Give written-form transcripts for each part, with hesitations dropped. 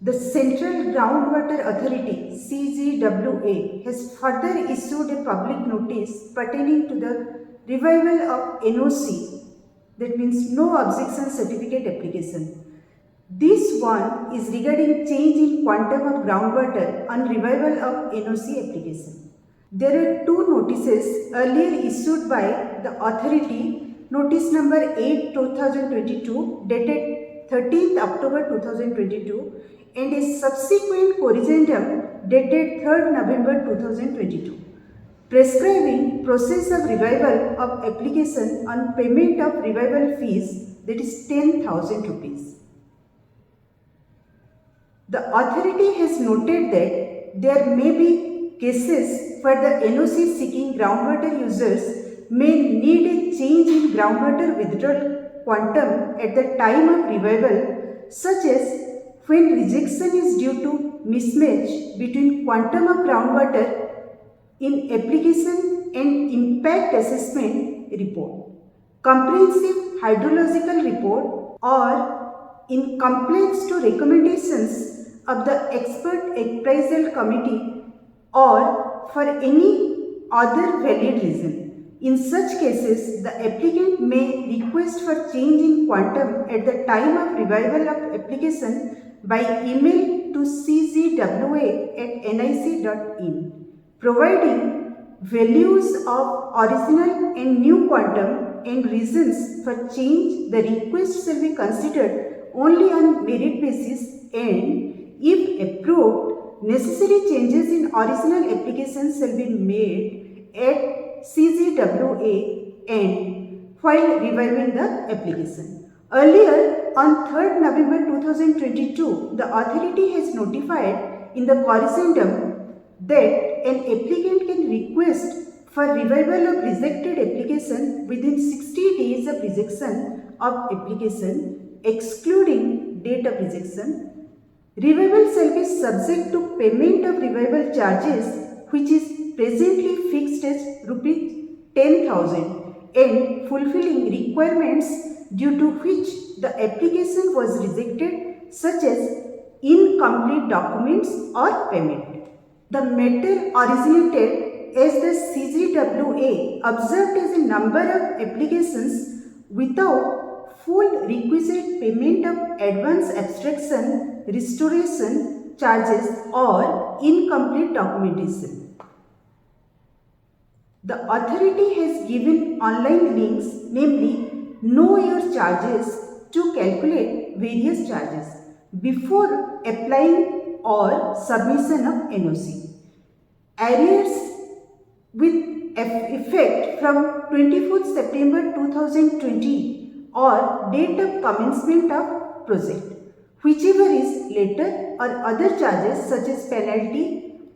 The Central Groundwater Authority (CGWA) has further issued a public notice pertaining to the revival of NOC, that means No Objection Certificate application. This one is regarding change in quantum of groundwater on revival of NOC application. There are two notices earlier issued by the authority, notice number 8/2022 dated 13th October 2022 and a subsequent corrigendum dated 3rd November 2022 prescribing process of revival of application on payment of revival fees, that is 10,000 rupees. The authority has noted that there may be cases where the NOC seeking groundwater users may need a change in groundwater withdrawal quantum at the time of revival, such as when rejection is due to mismatch between quantum of groundwater in application and impact assessment report, comprehensive hydrological report, or in compliance to recommendations of the expert appraisal committee, or for any other valid reason. In such cases, the applicant may request for change in quantum at the time of revival of application by email to cgwa@nic.in, providing values of original and new quantum and reasons for change. The request shall be considered only on merit basis, and if approved, necessary changes in original applications shall be made at CGWA and while reviving the application. Earlier, on 3rd November 2022, the authority has notified in the corrigendum that an applicant can request for revival of rejected application within 60 days of rejection of application, excluding date of rejection. Revival shall be subject to payment of revival charges, which is presently fixed as ₹10,000, and fulfilling requirements due to which the application was rejected, such as incomplete documents or payment. The matter originated as the CGWA observed as a number of applications without full requisite payment of advance abstraction, restoration charges, or incomplete documentation. The authority has given online links, namely Know Your Charges, to calculate various charges before applying or submission of NOC. Arrears with effect from 24th September 2020 or date of commencement of project, whichever is later, or other charges such as penalty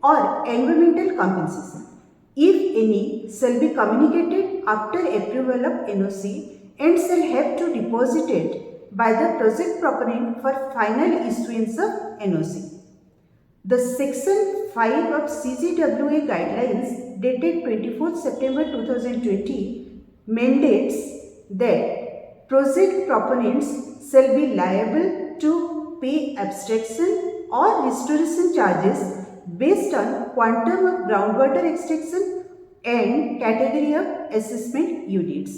or environmental compensation, if any, shall be communicated after approval of NOC and shall have to deposit it by the project proponent for final issuance of NOC. The Section 5 of CGWA guidelines dated 24th September 2020 mandates that project proponents shall be liable to pay abstraction or restoration charges based on quantum of groundwater extraction and category of assessment units.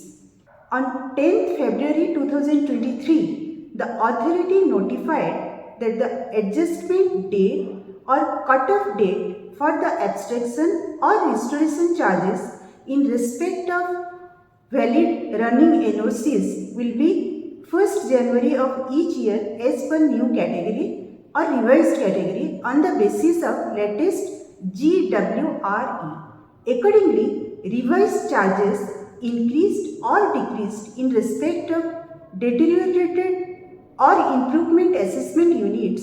On 10th February 2023, the authority notified that the adjustment date or cut-off date for the abstraction or restoration charges in respect of valid running NOCs will be 1st January of each year as per new category or revised category on the basis of latest GWRE. Accordingly, revised charges increased or decreased in respect of deteriorated or improvement assessment units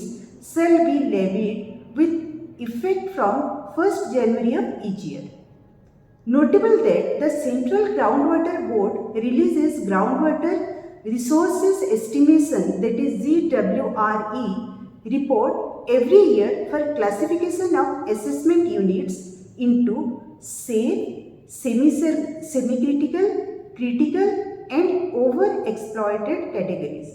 shall be levied with effect from 1st January of each year. Notable that the Central Groundwater Board releases groundwater resources estimation, that is GWRE, report every year for classification of assessment units into safe, semi-critical, critical and overexploited categories.